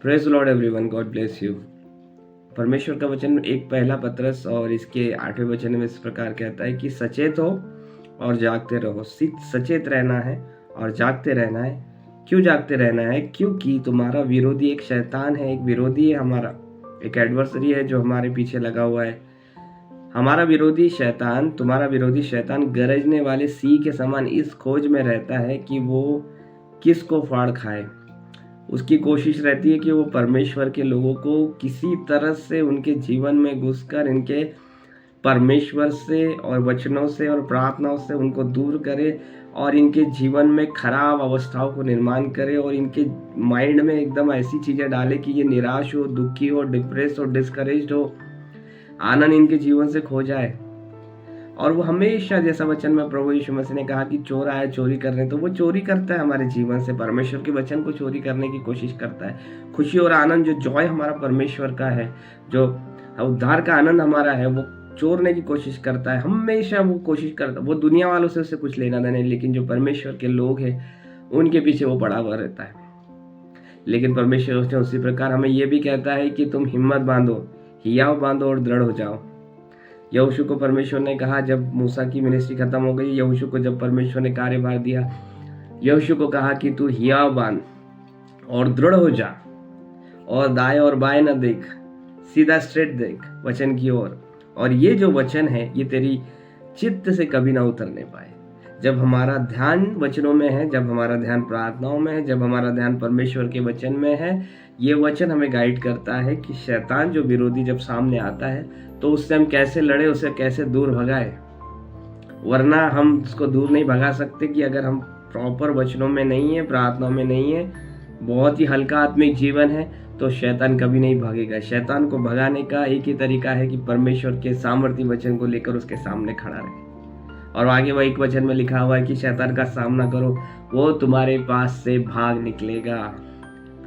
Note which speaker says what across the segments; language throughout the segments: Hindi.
Speaker 1: Praise Lord everyone, God bless you. परमेश्वर का वचन एक पहला पत्रस और इसके 8वें वचन में इस प्रकार कहता है कि सचेत हो और जागते रहो। सचेत रहना है और जागते रहना है। क्यों जागते रहना है? क्योंकि तुम्हारा विरोधी एक शैतान है, एक विरोधी है हमारा, एक एडवर्सरी है जो हमारे पीछे लगा हुआ है। हमारा विरोधी शैतान, तुम्हारा विरोधी शैतान गरजने वाले सिंह के समान इस खोज में रहता है कि वो किसको फाड़ खाए। उसकी कोशिश रहती है कि वो परमेश्वर के लोगों को किसी तरह से उनके जीवन में घुसकर इनके परमेश्वर से और वचनों से और प्रार्थनाओं से उनको दूर करे और इनके जीवन में खराब अवस्थाओं को निर्माण करे और इनके माइंड में एकदम ऐसी चीज़ें डाले कि ये निराश हो, दुखी हो, डिप्रेस हो, डिस्करेज्ड हो, आनंद इनके जीवन से खो जाए। और वो हमेशा, जैसा वचन में प्रभु यीशु मसीह ने कहा कि चोर आया चोरी करने, तो वो चोरी करता है हमारे जीवन से, परमेश्वर के वचन को चोरी करने की कोशिश करता है। खुशी और आनंद, जो जॉय हमारा परमेश्वर का है, जो उद्धार का आनंद हमारा है, वो चोरने की कोशिश करता है। हमेशा वो कोशिश करता है। वो दुनिया वालों से उससे कुछ लेना देना नहीं, लेकिन जो परमेश्वर के लोग हैं उनके पीछे वो पड़ा हुआ रहता है। लेकिन परमेश्वर उसी प्रकार हमें ये भी कहता है कि तुम हिम्मत बांधो, हियाव बांधो और दृढ़ हो जाओ। यहोशू को परमेश्वर ने कहा, जब मूसा की मिनिस्ट्री खत्म हो गई, यहोशू को जब परमेश्वर ने कार्यभार दिया, यहोशू को कहा कि तू हियाव बांध और दृढ़ हो जा और दाएं और बाएं न देख, सीधा स्ट्रेट देख वचन की ओर। और ये जो वचन है ये तेरी चित्त से कभी ना उतरने पाए। जब हमारा ध्यान वचनों में है, जब हमारा ध्यान प्रार्थनाओं में है, जब हमारा ध्यान परमेश्वर के वचन में है, ये वचन हमें गाइड करता है कि शैतान जो विरोधी जब सामने आता है तो उससे हम कैसे लड़े, उसे कैसे दूर भगाए। वरना हम उसको दूर नहीं भगा सकते कि अगर हम प्रॉपर वचनों में नहीं है, प्रार्थनाओं में नहीं है, बहुत ही हल्का आत्मिक जीवन है, तो शैतान कभी नहीं भागेगा। शैतान को भगाने का एक ही तरीका है कि परमेश्वर के सामर्थ्य वचन को लेकर उसके सामने खड़ा रहे। और आगे वह एक वचन में लिखा हुआ है कि शैतान का सामना करो, वो तुम्हारे पास से भाग निकलेगा।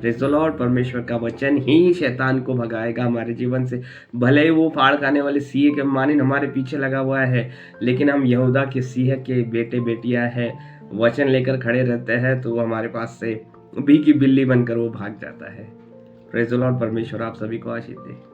Speaker 1: Praise the Lord. परमेश्वर का वचन ही शैतान को भगाएगा हमारे जीवन से। भले ही वो फाड़ खाने वाले सिंह के मानिन हमारे पीछे लगा हुआ है, लेकिन हम यहूदा के सिंह के बेटे बेटियां हैं, वचन लेकर खड़े रहते हैं, तो वो हमारे पास से भीगी बिल्ली बनकर वो भाग जाता है। Praise the Lord. परमेश्वर आप सभी को आशीष दे।